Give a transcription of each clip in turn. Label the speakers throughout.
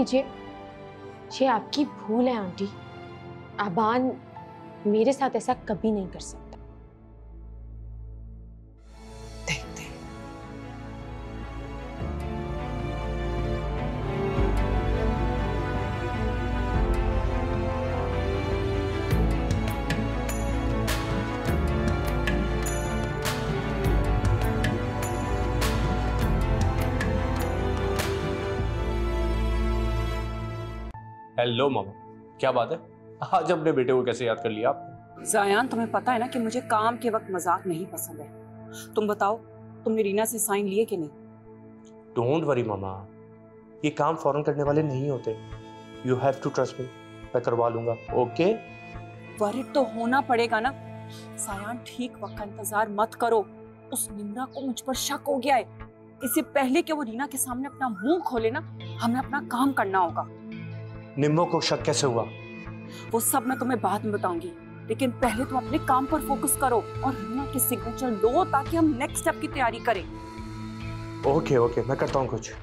Speaker 1: लीजिए, ये आपकी भूल है आंटी। अबान मेरे साथ ऐसा कभी नहीं कर सकता।
Speaker 2: देखते हैं।
Speaker 3: हेलो मामा, क्या बात है? आज अपने बेटे को कैसे याद कर लिया आपने?
Speaker 2: ज़ायान, तुम्हें पता है ना कि मुझे काम के वक्त मजाक नहीं पसंद है। तुम बताओ, तुमने रीना से साइन लिए कि नहीं?
Speaker 3: डोंट वरी मामा, ये काम फौरन करने वाले नहीं होते। You have to trust me, मैं करवा लूंगा। ओके?
Speaker 2: वरिड तो होना पड़ेगा ना। ज़ायान, ठीक वक्त का इंतजार मत करो। उस निम्रा को मुझ पर शक हो गया है। इससे पहले कि वो रीना के सामने अपना मुंह खोले ना, हमें अपना काम करना होगा।
Speaker 3: निम्बो को शक कैसे हुआ?
Speaker 2: वो सब मैं तुम्हें बाद में बताऊंगी, लेकिन पहले तुम अपने काम पर फोकस करो और रीना की सिग्नेचर लो ताकि हम नेक्स्ट स्टेप की तैयारी करें।
Speaker 3: ओके ओके, मैं करता हूँ कुछ।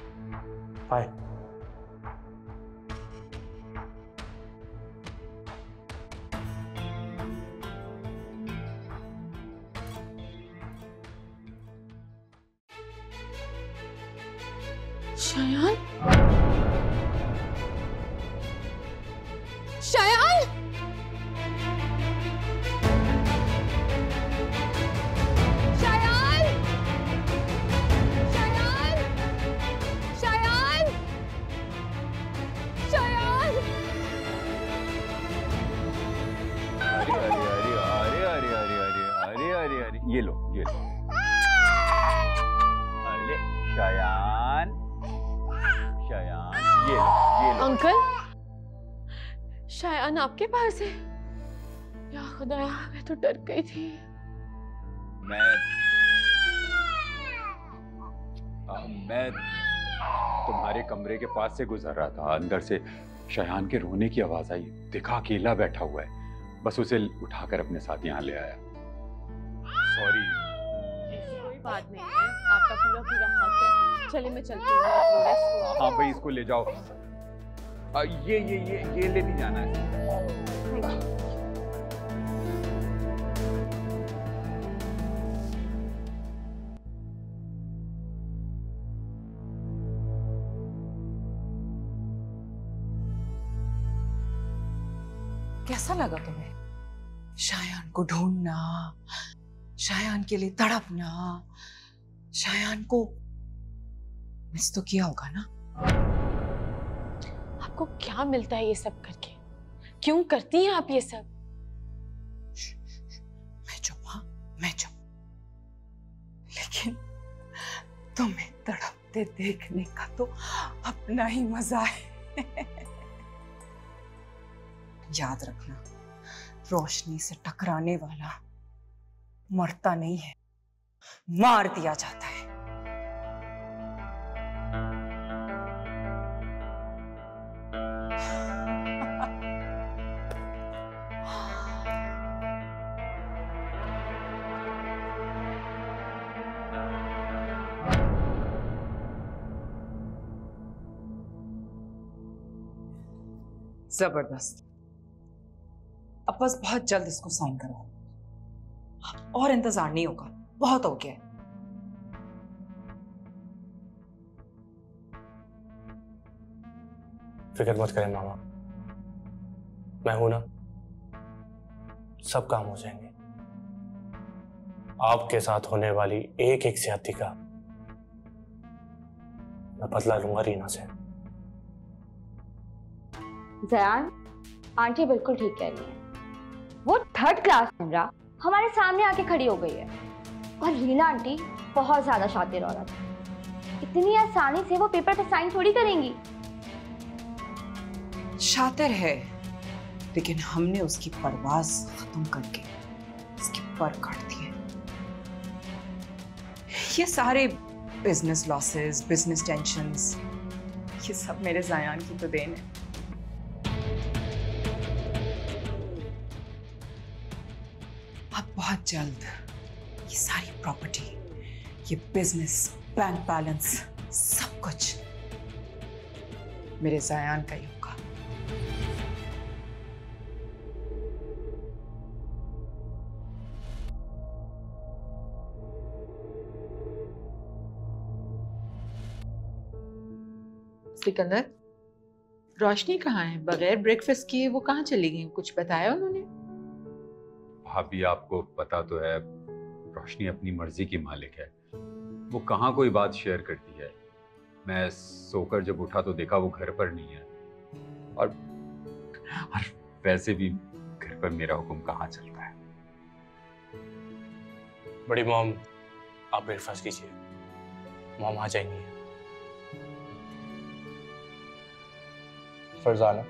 Speaker 3: बाय।
Speaker 1: शायान, शायान, शायान, शायान, शायान, शायान।
Speaker 4: अरे अरे अरे अरे अरे अरे अरे अरे अरे, ये लो ये लो। अरे शायान, शायान, ये लो।
Speaker 1: अंकल, शायान आपके पास है? या खुदाया, मैं तो डर गई थी।
Speaker 4: मैं तुम्हारे कमरे के पास से गुजर रहा था। अंदर से शायान के रोने की आवाज आई। देखा अकेला बैठा हुआ है, बस उसे उठाकर अपने साथ यहाँ ले आया। सॉरी।
Speaker 1: कोई बात नहीं है, आपका पूरा पूरा हक है। चलिए मैं चलती हूँ।
Speaker 4: हाँ भाई, इसको ले जाओ। ये लेती जाना है।
Speaker 2: कैसा लगा तुम्हें शायान को ढूंढना, शायान के लिए तड़पना? शायान को मिस तो किया होगा ना?
Speaker 1: आपको क्या मिलता है ये सब करके? क्यों करती हैं आप ये सब?
Speaker 2: मैं चुप, हाँ मैं चुप। लेकिन तुम्हें तड़पते देखने का तो अपना ही मजा है। याद रखना, रोशनी से टकराने वाला मरता नहीं है, मार दिया जाता है। जबरदस्त। अब बस बहुत जल्द इसको साइन करो और इंतजार नहीं होगा, बहुत हो गया है।
Speaker 3: फिक्र मत करें मामा, मैं हूं ना, सब काम हो जाएंगे। आपके साथ होने वाली एक एक ज्यादती का मैं बदला लूंगा रीना से।
Speaker 5: ज़यान, आंटी बिल्कुल ठीक कह रही है। वो थर्ड क्लास निम्रा हमारे सामने आके खड़ी हो गई है और रीना आंटी बहुत ज्यादा शातिर औरत है। इतनी आसानी से वो पेपर पे साइन थोड़ी करेंगी।
Speaker 2: शातिर है, लेकिन हमने उसकी परवाज खत्म करके उसके पर काट दिए। ये सारे बिजनेस लॉसेस, बिजनेस टेंशंस, ये सब मेरे ज़यान की तो देन है। अब बहुत जल्द ये सारी प्रॉपर्टी, ये बिजनेस, बैंक बैलेंस, सब कुछ
Speaker 6: मेरे ज़यान का ही होगा। सिकंदर, रोशनी कहाँ है? बगैर ब्रेकफास्ट किए वो कहाँ चली गई? कुछ बताया उन्होंने?
Speaker 4: भाभी आपको पता तो है, रोशनी अपनी मर्जी की मालिक है। वो कहाँ कोई बात शेयर करती है। मैं सोकर जब उठा तो देखा वो घर पर नहीं है। और वैसे भी घर पर मेरा हुक्म कहाँ चलता है।
Speaker 3: बड़ी मॉम, आप ब्रेकफास्ट कीजिए, मॉम आ जाएंगी। फरजाना,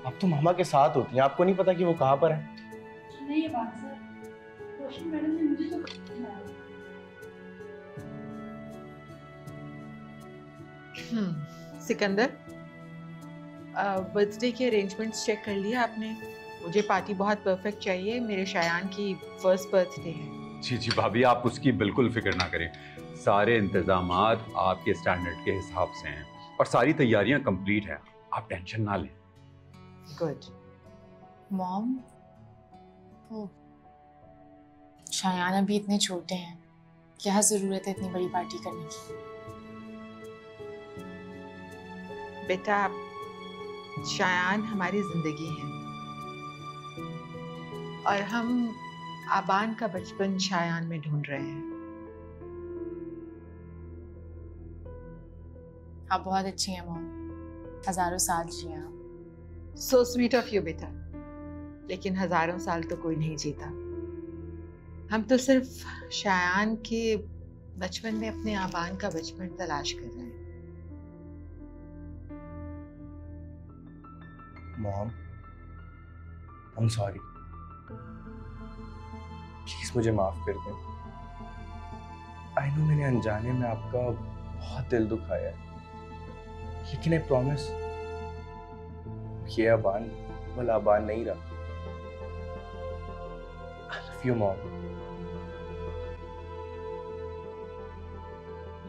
Speaker 3: आप तो मामा के साथ होती हैं, आपको नहीं पता कि वो कहाँ पर है?
Speaker 7: नहीं ये बात सर, रोशनी मैडम ने मुझे तो बताया।
Speaker 6: सिकंदर, बर्थडे के अरेंजमेंट्स चेक कर लिया आपने? मुझे पार्टी बहुत परफेक्ट चाहिए, मेरे शायान की फर्स्ट बर्थडे है।
Speaker 4: जी जी भाभी, आप उसकी बिल्कुल फिक्र ना करें। सारे इंतजामात आपके स्टैंडर्ड के हिसाब से हैं और सारी तैयारियां कंप्लीट हैं। आप टेंशन ना लें।
Speaker 6: गुड।
Speaker 8: मॉम, वो शायान अभी इतने छोटे हैं, क्या जरूरत है इतनी बड़ी पार्टी करने की?
Speaker 6: बेटा, शायान हमारी जिंदगी है और हम आबान का बचपन शायान में ढूंढ रहे हैं।
Speaker 8: आप बहुत अच्छी हैं मॉम, हजारों साल जिए आप।
Speaker 6: सो स्वीट ऑफ यू बेटा, लेकिन हजारों साल तो कोई नहीं जीता। हम तो सिर्फ शायान के बचपन में अपने आबान का बचपन तलाश कर रहे हैं।
Speaker 3: Mom, I am sorry, please मुझे माफ कर दें। आई नो मैंने अनजाने में आपका बहुत दिल दुखाया है, लेकिन आई प्रॉमिस ये अबान वाला अबान नहीं रहा। I love you mom.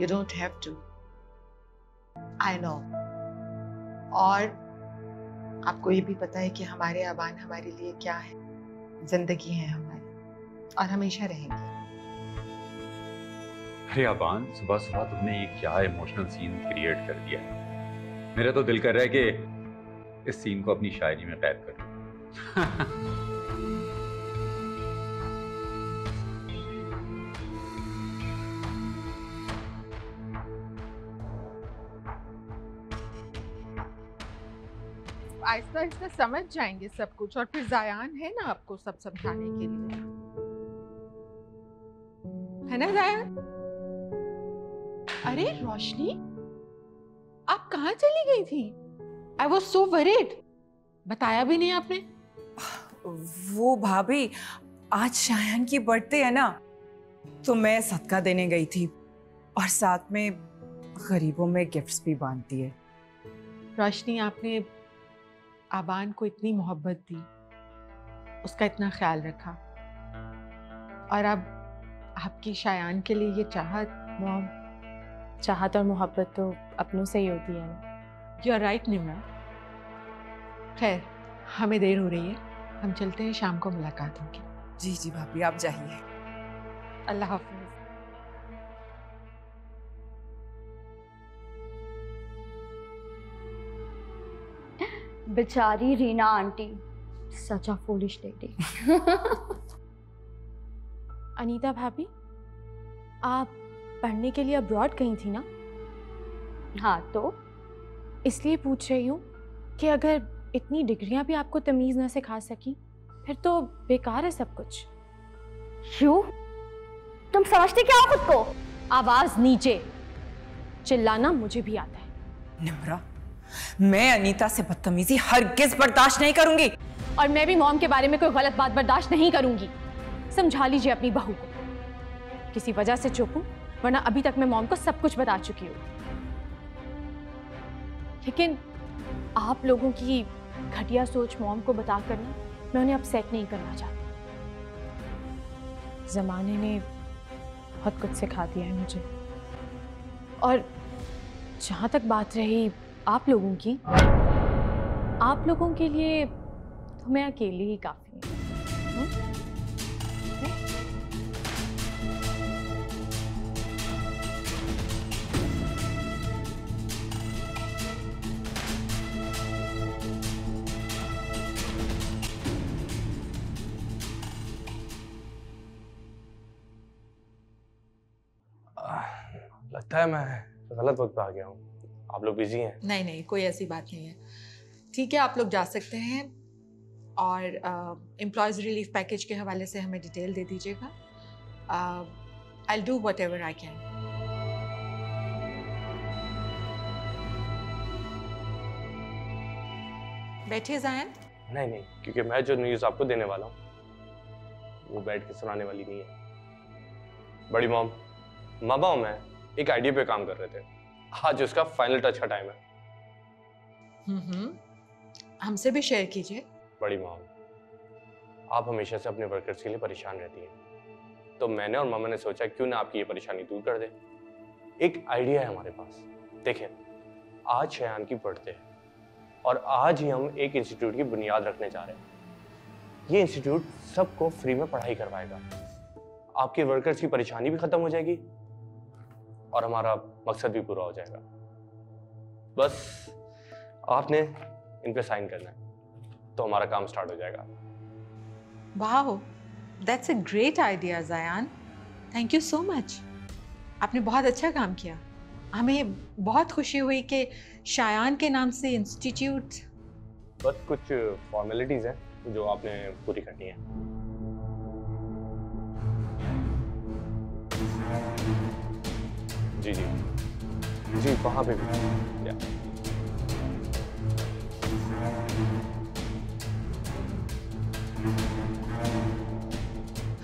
Speaker 6: You don't have to. I know. और आपको ये भी पता है कि हमारे आबान हमारे लिए क्या है, जिंदगी है हमारी और हमेशा रहेंगे।
Speaker 4: अरे अबान, सुबह सुबह तुमने ये क्या इमोशनल सीन क्रिएट कर दिया है। मेरा तो दिल कर रहा है कि इस सीन को अपनी शायरी में कैद कर लूं।
Speaker 6: आहिस्ता आहिस्ता समझ जाएंगे सब कुछ, और फिर ज़यान है ना आपको सब समझाने के लिए, है ना ज़यान? अरे रोशनी, आप कहाँ चली गई थी? I was so worried. बताया भी नहीं आपने।
Speaker 2: वो भाभी, आज शायान की बर्थडे है ना, तो मैं सदका देने गई थी और साथ में गरीबों में गिफ्ट्स भी बांटती है।
Speaker 6: रोशनी, आपने आबान को इतनी मोहब्बत दी, उसका इतना ख्याल रखा, और अब आपकी शायान के लिए ये चाहत।
Speaker 1: मॉम, चाहत और मोहब्बत तो अपनों से ही होती है ना।
Speaker 6: You are right Nimra. खैर, हमें देर हो रही है, हम चलते हैं, शाम को मुलाकात होगी।
Speaker 2: जी जी भाभी, आप जाइए।
Speaker 6: अल्लाह हाफिज।
Speaker 5: बेचारी रीना आंटी, सच अ फूलिश लेडी।
Speaker 1: अनीता भाभी, आप पढ़ने के लिए अब्रॉड गई थी ना?
Speaker 5: हाँ, तो
Speaker 1: इसलिए पूछ रही हूँ कि अगर इतनी डिग्रियां भी आपको तमीज़ ना सिखा सकी, फिर तो बेकार है सब कुछ।
Speaker 5: क्यों? तुम समझते क्या हो खुद को?
Speaker 1: आवाज नीचे, चिल्लाना मुझे भी आता है।
Speaker 2: निम्रा, मैं अनीता से बदतमीजी हरगिज बर्दाश्त नहीं करूंगी।
Speaker 1: और मैं भी मॉम के बारे में कोई गलत बात बर्दाश्त नहीं करूंगी। समझा लीजिए अपनी बहू को। किसी वजह से चुप हूं, वरना अभी तक मैं मॉम को सब कुछ बता चुकी हूँ। लेकिन आप लोगों की घटिया सोच मॉम को बताकर ना, मैं उन्हें अपसेट नहीं करना चाहती। जमाने ने बहुत कुछ सिखा दिया है मुझे। और जहाँ तक बात रही आप लोगों की, आप लोगों के लिए तो मैं अकेली ही काफी हूँ।
Speaker 3: लगता है मैं गलत वक्त पे आ गया हूँ। आप लोग बिजी हैं?
Speaker 6: नहीं नहीं, कोई ऐसी बात नहीं है। ठीक है, आप लोग जा सकते हैं और एम्प्लॉयज़ रिलीफ पैकेज के हवाले से हमें डिटेल दे दीजिएगा। I will do whatever I can. बैठिए ज़ायन।
Speaker 3: नहीं, क्योंकि मैं जो न्यूज़ आपको देने वाला हूँ वो बैठ के सुनाने वाली नहीं है। बड़ी मॉम, मामा और मैं एक आइडिया पे काम कर रहे थे। आज उसका फाइनल टच का टाइम है।
Speaker 6: हमसे भी शेयर कीजिए।
Speaker 3: बड़ी मॉम, आप हमेशा से अपने वर्कर्स के लिए परेशान रहती हैं, तो मैंने और मामा ने सोचा क्यों ना आपकी ये परेशानी दूर कर दे। एक आइडिया है हमारे पास। देखिए, आज शयान की बर्थडे है और आज ही हम एक इंस्टीट्यूट की बुनियाद रखने जा रहे हैं। ये इंस्टीट्यूट सबको फ्री में पढ़ाई करवाएगा। आपके वर्कर्स की परेशानी भी खत्म हो जाएगी और हमारा मकसद भी पूरा हो जाएगा। बस आपने इन पे साइन करना है तो हमारा काम स्टार्ट हो जाएगा।
Speaker 6: वाह, that's a great idea Zion. Thank you so much. आपने बहुत अच्छा काम किया। हमें बहुत खुशी हुई कि शायान के नाम से इंस्टीट्यूट।
Speaker 3: बस कुछ फॉर्मेलिटीज हैं जो आपने पूरी करनी है। जी वहाँ पे भी।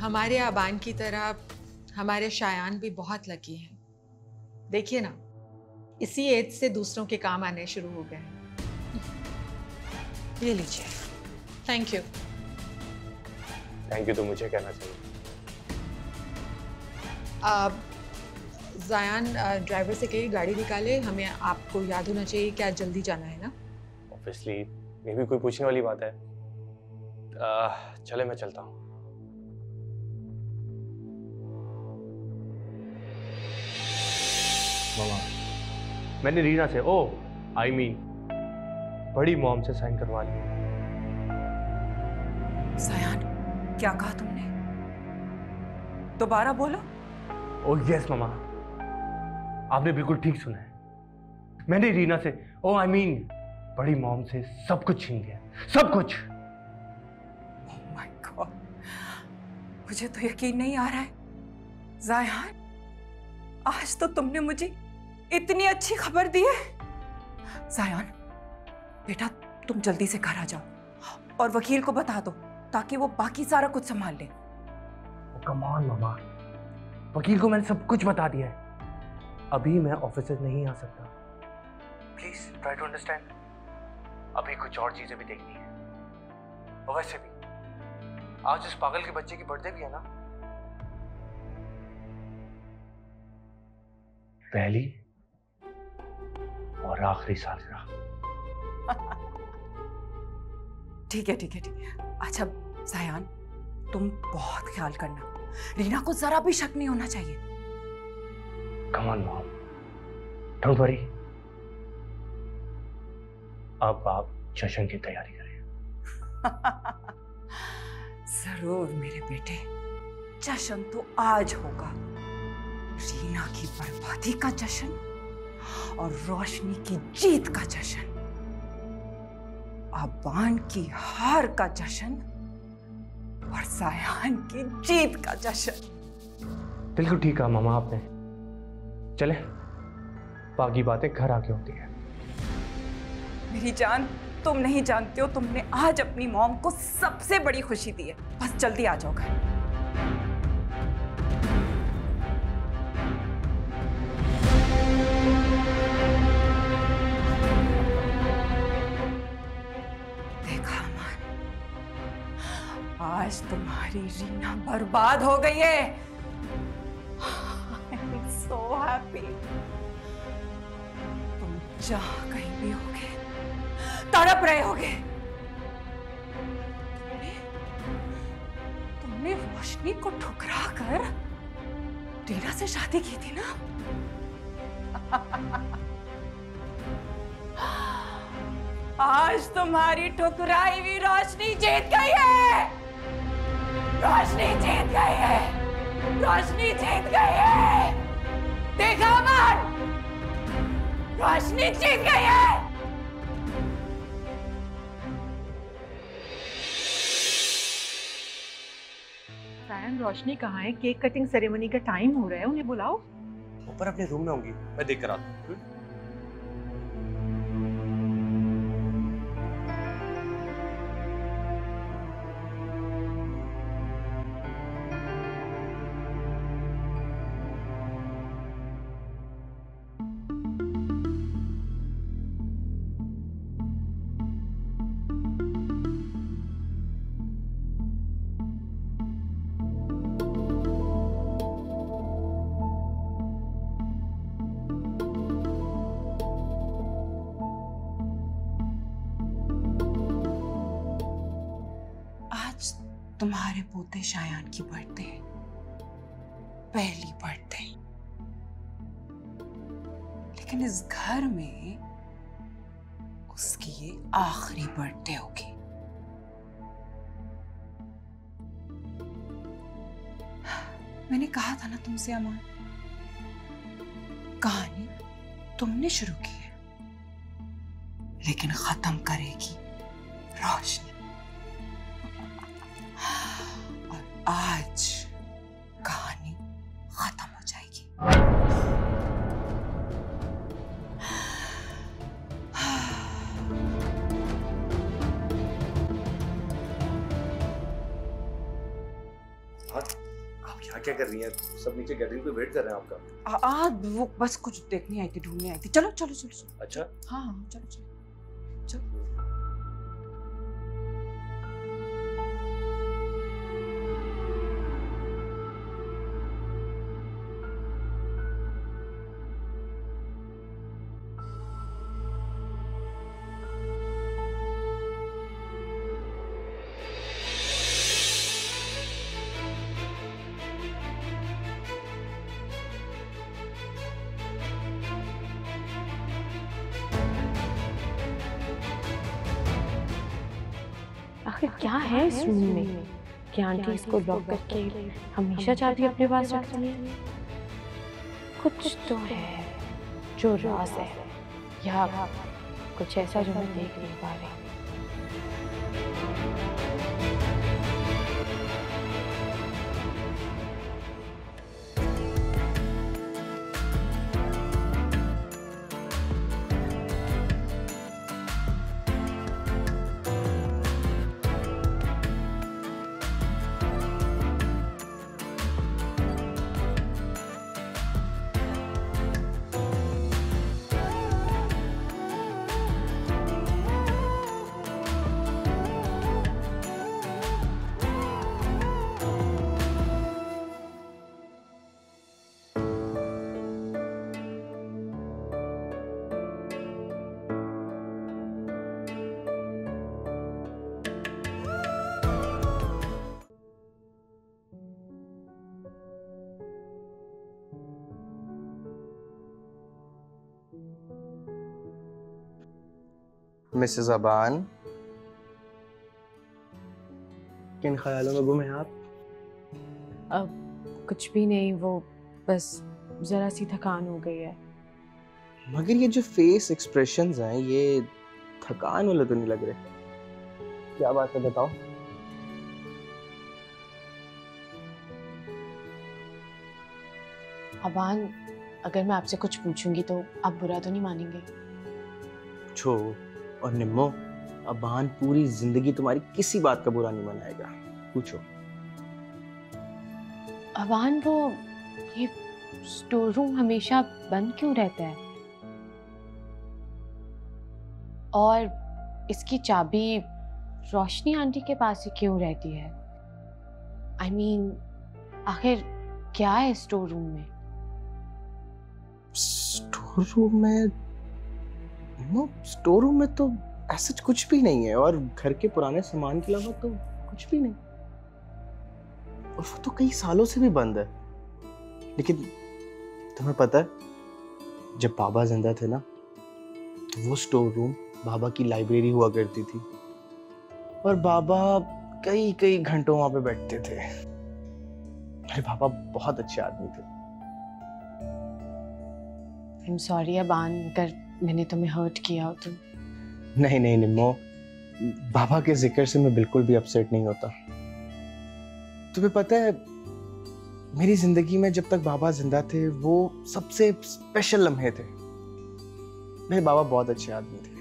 Speaker 6: हमारे आबान की तरह हमारे शायान भी बहुत लकी हैं। देखिए ना, इसी एज से दूसरों के काम आने शुरू हो गए हैं। ये लीजिए। थैंक यू
Speaker 3: तो मुझे कहना चाहिए।
Speaker 6: ज़ायन, ड्राइवर से कहिए गाड़ी निकाले। हमें आपको याद होना चाहिए कि आज जल्दी जाना है ना।
Speaker 3: ऑब्वियसली, ये भी कोई पूछने वाली बात है। चले, मैं चलता हूँ। मामा, मैंने रीना से बड़ी मॉम से साइन करवा लिया।
Speaker 2: ज़ायन, क्या कहा तुमने? दोबारा बोलो।
Speaker 3: ओह यस मामा, आपने बिल्कुल ठीक सुना है। मैंने रीना से बड़ी मॉम से सब कुछ छीन लिया, सब कुछ।
Speaker 2: ओह माय गॉड, मुझे तो यकीन नहीं आ रहा है। ज़ायन, आज तो तुमने मुझे इतनी अच्छी खबर दी है। ज़ायन बेटा, तुम जल्दी से घर आ जाओ और वकील को बता दो ताकि वो बाकी सारा कुछ संभाल ले।
Speaker 3: कम ऑन मामा, वकील को मैंने सब कुछ बता दिया है। अभी मैं ऑफिस से नहीं आ सकता। Please try to understand. अभी कुछ और चीजें भी देखनी है। और वैसे भी आज इस पागल के बच्चे की बर्थडे भी है ना। पहली और आखिरी सालगिरह।
Speaker 2: ठीक है। अच्छा ज़ायन, तुम बहुत ख्याल करना। रीना को जरा भी शक नहीं होना चाहिए।
Speaker 3: Come on, Mom. Don't worry. अब आप जश्न की तैयारी करें।
Speaker 2: जरूर मेरे बेटे, जश्न तो आज होगा। रीना की बर्बादी का जश्न और रोशनी की जीत का जश्न, आबान की हार का जश्न और ज़ायन की जीत का जश्न।
Speaker 3: बिल्कुल ठीक कहा मामा आपने। चले, बाकी बातें घर आके होती हैं।
Speaker 2: मेरी जान, तुम नहीं जानते हो तुमने आज अपनी मॉम को सबसे बड़ी खुशी दी है। बस जल्दी आ जाओ घर। देखा अमान, आज तुम्हारी रीना बर्बाद हो गई है। I'm so happy. तुम जहां कहीं भी होगे, तड़प रहे होगे। तुमने रोशनी को ठुकरा कर टीना से शादी की थी ना? आज तुम्हारी ठुकराई हुई रोशनी जीत गई है। रोशनी जीत गई है। रोशनी जीत गई है। देखा अमन, रोशनी जीत गई है।
Speaker 6: सायन, रोशनी कहाँ है? केक कटिंग सेरेमनी का टाइम हो रहा है, उन्हें बुलाओ।
Speaker 3: ऊपर अपने रूम में होंगी, मैं देख कर आता हूँ।
Speaker 2: तुम्हारे पोते शायान की बर्थडे है, पहली बर्थडे, लेकिन इस घर में उसकी ये आखिरी बर्थडे होगी। मैंने कहा था ना तुमसे अमन, कहानी तुमने शुरू की है, लेकिन खत्म करेगी रोशनी। आज कहानी खत्म हो जाएगी।
Speaker 3: आप यहाँ क्या कर रही हैं? सब नीचे गैलरी पे वेट कर रहे हैं आपका।
Speaker 2: वो बस कुछ देखने आई थी, ढूंढने आई थी। चलो चलो चलो चलो।
Speaker 3: अच्छा,
Speaker 2: हाँ हाँ चलो चलो चलो।
Speaker 1: आखिर क्या है इस रूम में कि आंटी इसको लॉक करके हमेशा चाबी अपने पास रखती है? कुछ तो है जो राज है, या कुछ ऐसा जो मैं देख नहीं पा रही।
Speaker 3: मिसेस अबान, किन ख्यालों में गुम हैं आप?
Speaker 1: अब कुछ भी नहीं, वो बस जरा सी थकान हो गई है।
Speaker 3: मगर ये जो फेस एक्सप्रेशंस हैं, ये थकान वाले तो नहीं लग रहे। क्या बात है, बताओ।
Speaker 8: अबान, अगर मैं आपसे कुछ पूछूंगी तो आप बुरा तो नहीं मानेंगे?
Speaker 3: छो और निम्मो, अबान पूरी जिंदगी तुम्हारी किसी बात का बुरा नहीं मनाएगा। पूछो।
Speaker 8: अबान, वो ये स्टोर रूम हमेशा बंद क्यों रहता है? और इसकी चाबी रोशनी आंटी के पास ही क्यों रहती है? I mean, आखिर क्या है स्टोर रूम में?
Speaker 3: स्टोर रूम में नो, स्टोर रूम में तो ऐसा कुछ भी नहीं है, और घर के पुराने सामान के अलावा तो कुछ भी नहीं, और वो तो कई सालों से भी बंद है। लेकिन तुम्हें पता है, जब बाबा जिंदा थे ना, तो वो स्टोर रूम बाबा की लाइब्रेरी हुआ करती थी, और बाबा कई कई घंटों वहां पे बैठते थे। मेरे पापा बहुत अच्छे आदमी थे।
Speaker 8: आई एम सॉरी अबान, अगर मैंने तुम्हें हर्ट किया हो तो।
Speaker 3: नहीं नहीं निम्मो, बाबा के जिक्र से मैं बिल्कुल भी अपसेट नहीं होता। तुम्हें पता है, मेरी जिंदगी में जब तक बाबा जिंदा थे, वो सबसे स्पेशल लम्हे थे। मेरे बाबा बहुत अच्छे आदमी थे।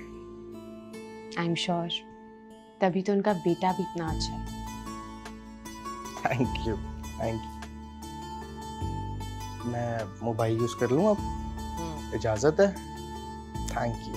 Speaker 8: आई एम श्योर, तभी तो उनका बेटा भी इतना अच्छा है।
Speaker 3: Thank you, thank you. मैं मोबाइल यूज कर लूं अब? इजाजत है? Thank you.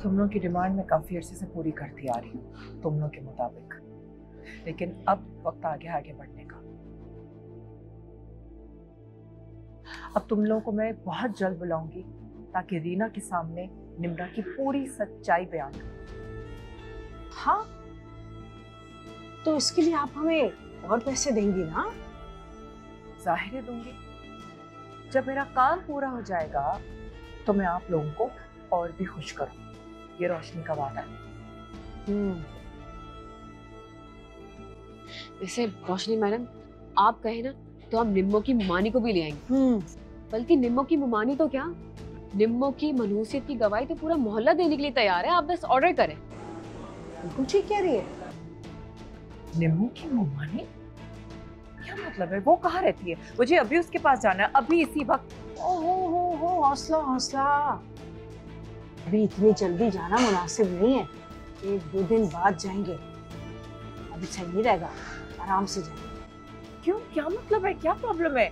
Speaker 2: तुम लोग की डिमांड मैं काफी अरसे से पूरी करती आ रही हूँ तुम लोग के मुताबिक, लेकिन अब वक्त आ गया आगे बढ़ने का। अब तुम लोगों को मैं बहुत जल्द बुलाऊंगी ताकि रीना के सामने निम्रा की पूरी सच्चाई बयान करूं।
Speaker 7: हाँ, तो इसके लिए आप हमें और पैसे देंगी ना?
Speaker 2: जाहिर है दूंगी। जब मेरा काम पूरा हो जाएगा तो मैं आप लोगों को और भी खुश करूं। ये रोशनी का वादा है।
Speaker 1: वैसे रोशनी मैडम, आप कहे ना तो हम निम्मो की मुमानी को भी ले आएंगे। बल्कि निम्मो की मुमानी तो क्या, निम्मो की मनहूसियत की गवाही तो पूरा मोहल्ला देने के लिए तैयार है। आप बस ऑर्डर करें।
Speaker 7: बिल्कुल ठीक कह रही है।
Speaker 2: निम्मो की मुमानी? क्या मतलब है? वो कहाँ रहती है? मुझे अभी उसके पास जाना है, अभी इसी वक्त।
Speaker 7: ओहो, हौसला हौसला, अभी इतनी जल्दी जाना मुनासिब नहीं है। 1-2 दिन बाद जाएंगे, अभी सही नहीं रहेगा, आराम से जाएंगे।
Speaker 2: क्यों, क्या मतलब है? क्या प्रॉब्लम है?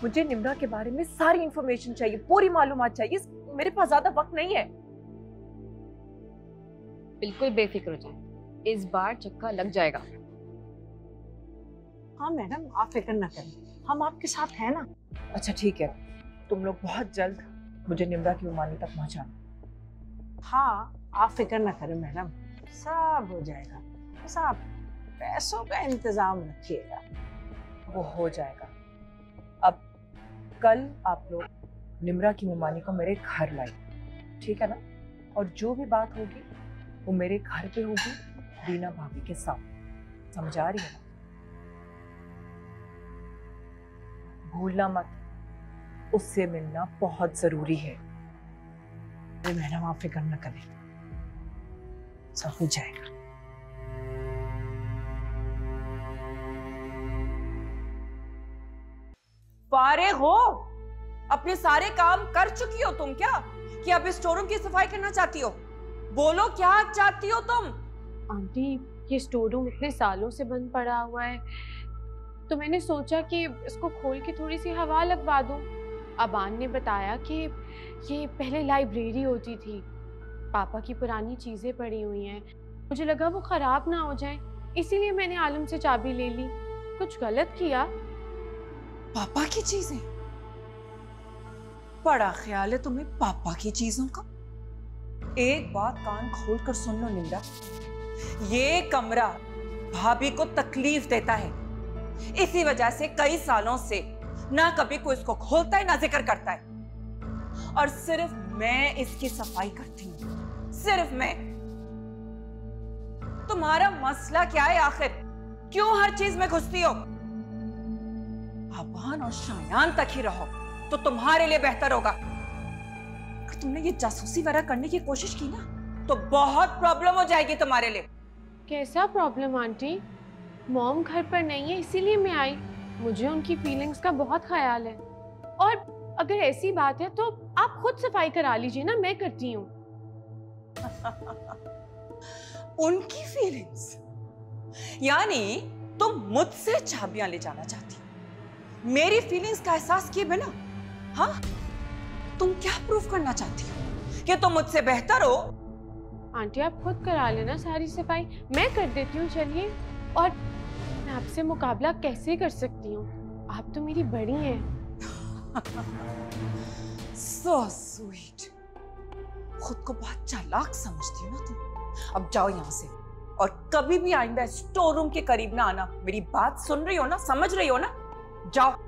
Speaker 2: मुझे निम्रा के बारे में सारी इंफॉर्मेशन चाहिए, पूरी मालूमात चाहिए। मेरे पास ज्यादा वक्त नहीं है।
Speaker 1: बिल्कुल बेफिक्र हो जाए, इस बार चक्का लग जाएगा।
Speaker 7: हाँ मैडम, आप फिक्र ना करें, हम आपके साथ हैं ना।
Speaker 2: अच्छा ठीक है, तुम लोग बहुत जल्द मुझे निम्रा की मुमानी तक पहुंचाना।
Speaker 7: हाँ, आप फिक्र ना करें मैडम, सब हो जाएगा। बस आप पैसों का इंतजाम रखिएगा।
Speaker 2: वो हो जाएगा। अब कल आप लोग निम्रा की मुमानी को मेरे घर लाए, ठीक है ना? और जो भी बात होगी वो मेरे घर पे होगी, रीना भाभी के साथ। समझ आ रही है ना? भूलना मत, उससे मिलना बहुत जरूरी है।
Speaker 7: मैडम आप फिक्र न करें, सब हो जाएगा।
Speaker 2: फारिग हो? अपने सारे काम कर चुकी हो तुम क्या? कि अब स्टोर रूम की सफाई करना चाहती हो? बोलो क्या चाहती हो तुम?
Speaker 1: आंटी ये स्टोर रूम इतने सालों से बंद पड़ा हुआ है, तो मैंने सोचा कि इसको खोल के थोड़ी सी हवा लगवा दूं। अबान ने बताया कि ये पहले लाइब्रेरी होती थी, पापा की पुरानी चीजें पड़ी हुई हैं, मुझे लगा वो खराब ना हो जाए, इसीलिए मैंने आलम से चाबी ले ली। कुछ गलत किया?
Speaker 2: पापा की चीजें? बड़ा ख्याल है तुम्हें पापा की चीजों का। एक बात कान खोल कर सुन लो निम्रा, ये कमरा भाभी को तकलीफ देता है, इसी वजह से कई सालों से ना कभी कोई इसको खोलता है ना जिक्र करता है, और सिर्फ मैं इसकी सफाई करती हूँ, सिर्फ मैं। तुम्हारा मसला क्या है आखिर? क्यों हर चीज में घुसती हो? अबान और शायान तक ही रहो तो तुम्हारे लिए बेहतर होगा। अगर तुमने ये जासूसी वगैरह करने की कोशिश की ना तो बहुत प्रॉब्लम हो जाएगी तुम्हारे लिए।
Speaker 1: कैसा प्रॉब्लम आंटी? मॉम घर पर नहीं है इसीलिए मैं आई, मुझे उनकी फीलिंग्स का बहुत ख्याल है। और अगर ऐसी बात है तो आप खुद सफाई करा लीजिए ना, मैं करती हूँ।
Speaker 2: उनकी फीलिंग्स? यानी तुम मुझसे चाबियां ले जाना चाहती हो मेरी फीलिंग्स का एहसास किए बिना? हाँ, तुम क्या प्रूफ करना चाहती हो कि तुम मुझसे बेहतर हो?
Speaker 1: आंटी आप खुद करा लेना सारी सफाई, मैं कर देती हूँ। चलिए, और मैं आपसे मुकाबला कैसे कर सकती हूँ, आप तो मेरी बड़ी हैं।
Speaker 2: So sweet। खुद को बहुत चालाक समझती हो ना तुम। अब जाओ यहाँ से, और कभी भी आइंदा स्टोर रूम के करीब ना आना। मेरी बात सुन रही हो ना, समझ रही हो ना? जाओ।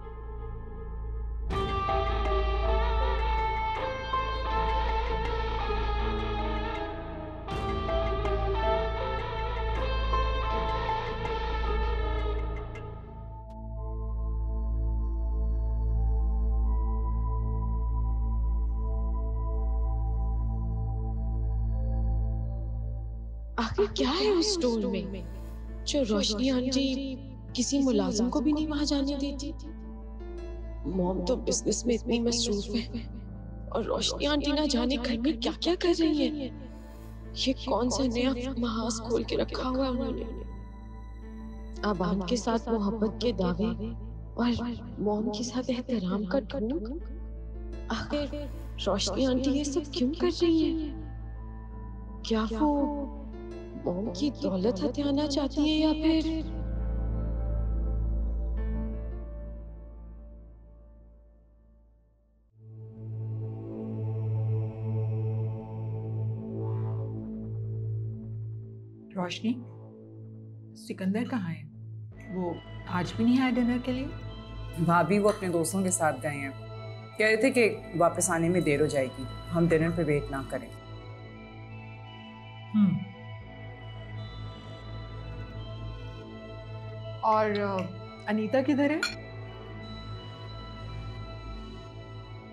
Speaker 8: आखिर क्या है उस स्टोर में जो रोशनी आंटी किसी मुलाजिम को भी नहीं वहां जाने देती? मॉम तो बिजनेस में इतनी मसरूफ है, और रोशनी आंटी ना जाने घर में क्या क्या कर रही है। ये कौन सा नया महाज खोल के रखा हुआ है उन्होंने? अबान के साथ मोहब्बत के दावे और मॉम के साथ एहतराम का ढोंग। आखिर रोशनी आंटी ये सब क्यों कर रही है? क्या वो मॉम की दौलत हथियाना चाहती है, या फिर
Speaker 6: रोशनी, सिकंदर कहाँ है? वो आज भी नहीं आया डिनर के लिए?
Speaker 2: भाभी वो अपने दोस्तों के साथ गए हैं, कह रहे थे कि वापस आने में देर हो जाएगी, हम डिनर पे वेट ना करें।
Speaker 6: और अनीता किधर है?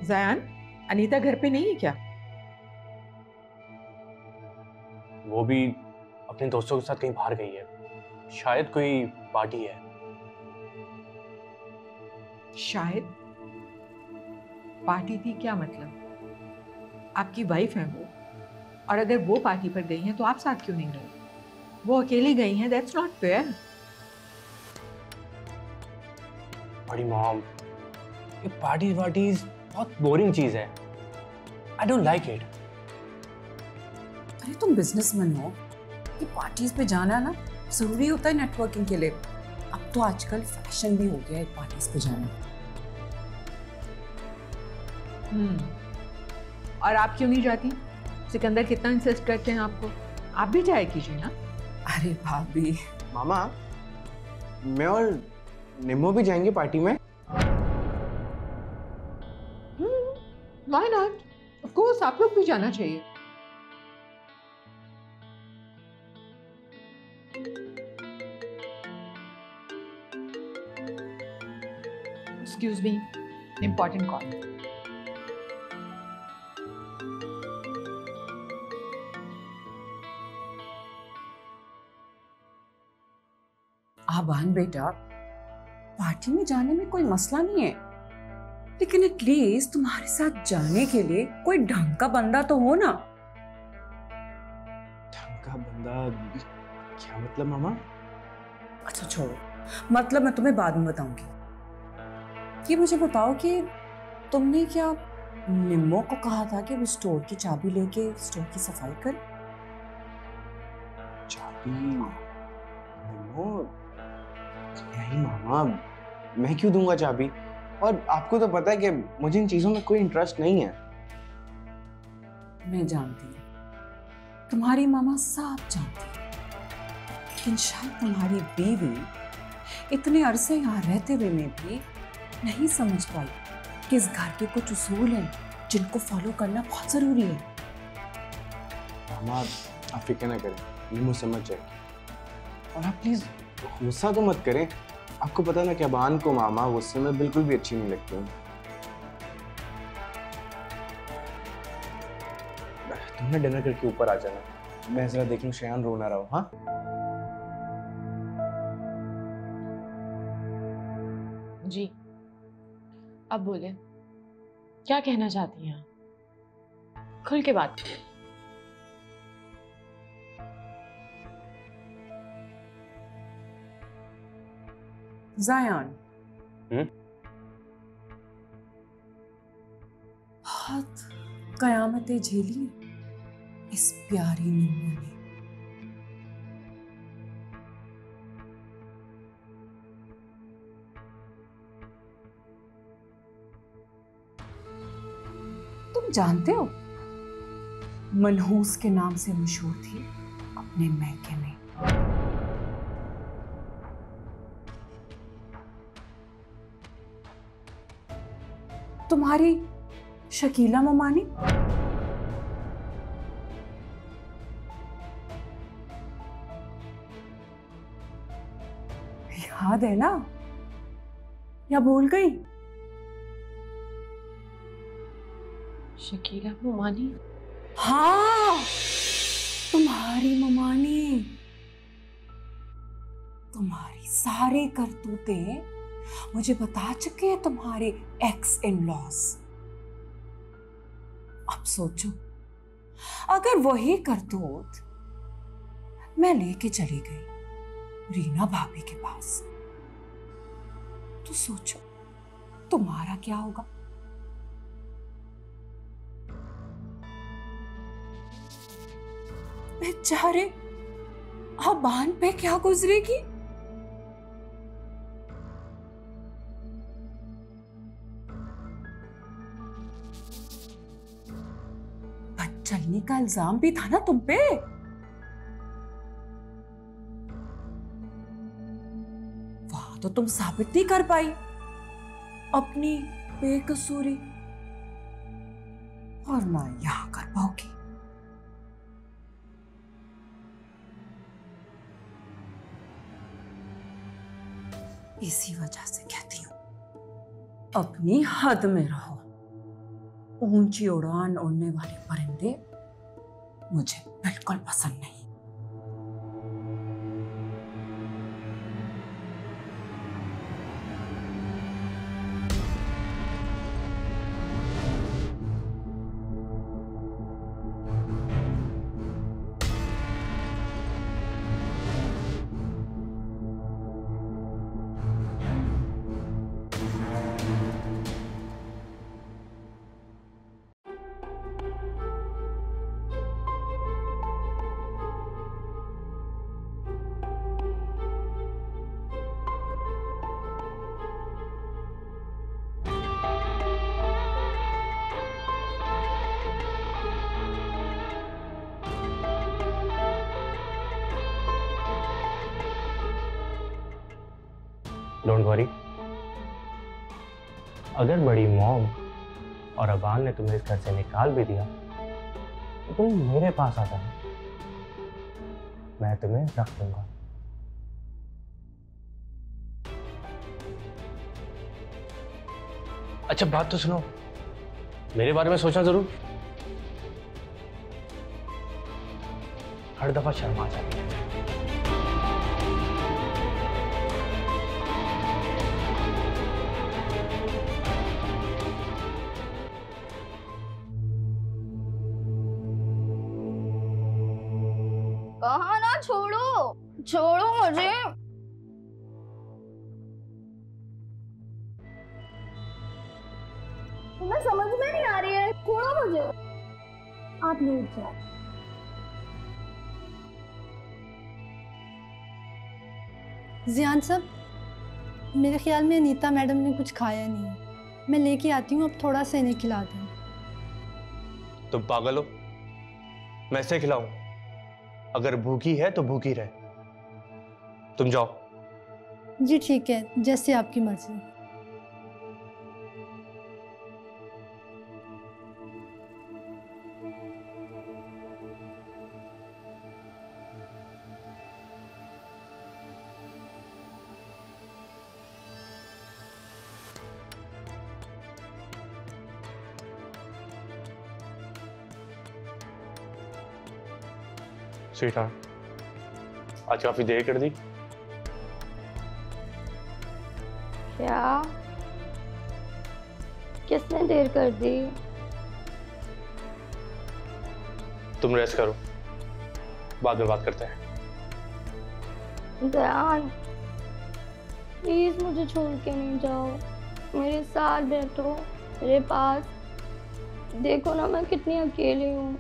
Speaker 6: ज़यान, अनीता घर पे नहीं है क्या?
Speaker 9: वो भी अपने दोस्तों के साथ कहीं बाहर गई है, शायद कोई पार्टी है।
Speaker 6: शायद पार्टी थी? क्या मतलब? आपकी वाइफ है वो, और अगर वो पार्टी पर गई हैं तो आप साथ क्यों नहीं गए? वो अकेली गई हैं, दैट्स नॉट फेयर।
Speaker 9: बड़ी मॉम, ये पार्टीज बहुत बोरिंग चीज है। I don't like it.
Speaker 2: अरे तुम बिजनेसमैन हो, ये पार्टीज पे जाना ना जरूरी होता है नेटवर्किंग के लिए। अब तो आजकल फैशन भी हो गया है पार्टीज पे जाना।
Speaker 6: और आप क्यों नहीं जाती? सिकंदर कितना इंसिस्ट करते हैं आपको, आप भी जाया कीजिए ना।
Speaker 2: अरे भाभी,
Speaker 9: मामा, मैं और निम्मो भी जाएंगे पार्टी में।
Speaker 6: Why not? ऑफ कोर्स आप लोग भी जाना चाहिए। Excuse me, important call.
Speaker 2: Aban बेटा, पार्टी में जाने में कोई मसला नहीं है, लेकिन एटलीस्ट तुम्हारे साथ जाने के लिए कोई ढंग का बंदा तो हो ना।
Speaker 9: ढंग का बंदा? क्या मतलब मामा?
Speaker 2: अच्छा छोड़ो, मतलब मैं तुम्हें बाद में बताऊंगी। ये मुझे बताओ कि तुमने क्या निम्मो को कहा था कि वो स्टोर की चाबी लेके स्टोर की सफाई करे?
Speaker 9: चाबी? निम्मो? नहीं मामा, मैं क्यों दूंगा चाबी? और आपको तो पता है कि मुझे इन चीजों में कोई इंटरेस्ट नहीं है।
Speaker 2: मैं जानती हूँ, तुम्हारी मामा सब जानती है, लेकिन शायद तुम्हारी बीवी इतने अरसे यहाँ रहते हुए में भी नहीं समझ पाई कि इस घर के कुछ उसूल हैं जिनको फॉलो करना बहुत जरूरी है।
Speaker 9: मामा आप फिक्र ना करें, निम्मो समझ जाएगी। और आप प्लीज गुस्सा तो मत करें। आपको पता है ना कि अबान को मामा गुस्से में बिल्कुल भी अच्छी नहीं लगती है। तुमने डिनर करके ऊपर आ जाना, मैं जरा देख लूं शयान रो ना रहा हो। हाँ
Speaker 1: जी, अब बोले, क्या कहना चाहती हैं? खुल के बात कीजिए।
Speaker 2: जायान,
Speaker 9: हम्म?
Speaker 2: बहुत कयामतें झेली इस प्यारी निम्मो ने। तुम जानते हो, मनहूस के नाम से मशहूर थी अपने मैके में। तुम्हारी शकीला ममानी, याद है ना, या भूल गई?
Speaker 1: शकीला ममानी?
Speaker 2: हाँ, तुम्हारी ममानी। तुम्हारी सारी करतूतें मुझे बता चुके हैं तुम्हारे एक्स इन लॉज। अब सोचो, अगर वही करतूत मैं लेके चली गई रीना भाभी के पास, तो सोचो तुम्हारा क्या होगा? बेचारे अबान पे क्या गुजरेगी? बदचलनी का इल्जाम भी था ना तुम पे। वहां तो तुम साबित नहीं कर पाई अपनी बेकसूरी, और ना यहां कर पाओगी। इसी वजह से कहती हूं, अपनी हद में रहो। ऊंची उड़ान उड़ने वाले परिंदे मुझे बिल्कुल पसंद नहीं।
Speaker 9: डोंट वरी, अगर बड़ी मॉम और अबान ने तुम्हें इस घर से निकाल भी दिया तो तुम मेरे पास आ जाना, मैं तुम्हें रख दूंगा। अच्छा बात तो सुनो, मेरे बारे में सोचना जरूर। हर दफा शर्म आ जाती है।
Speaker 5: कहा ना छोड़ो, छोड़ो मुझे। तुम्हें समझ में नहीं आ रही है, छोड़ो मुझे। आप लेट जाओ।
Speaker 10: जियान साहब, मेरे ख्याल में अनीता मैडम ने कुछ खाया नहीं है। मैं लेके आती हूँ, अब थोड़ा सा इन्हें खिला दें।
Speaker 9: तुम पागल हो? मैं इसे खिलाऊं? अगर भूखी है तो भूखी रहे। तुम जाओ।
Speaker 10: जी ठीक है, जैसे आपकी मर्जी।
Speaker 9: स्वीटहार्ट, आज काफी देर कर दी।
Speaker 5: क्या? किसने देर कर दी?
Speaker 9: तुम रेस्ट करो, बाद में बात करते हैं।
Speaker 5: ध्यान, प्लीज मुझे छोड़ के नहीं जाओ। मेरे साथ बैठो, मेरे पास। देखो ना मैं कितनी अकेली हूँ।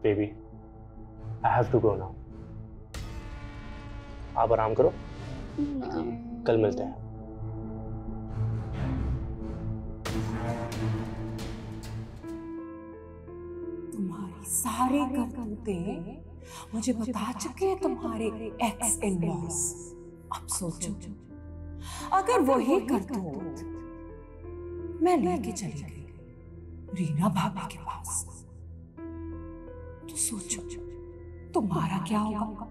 Speaker 9: Baby, I have to go now. आप आराम करो, कल मिलते हैं।
Speaker 2: तुम्हारी सारी करतूतें मुझे बता चुके हैं तुम्हारे एक्स इन लॉज। अब सोचो, अगर वही करतूत मैं लेके चली गई रीना भाभी के पास, तो सोचो तुम्हारा क्या होगा।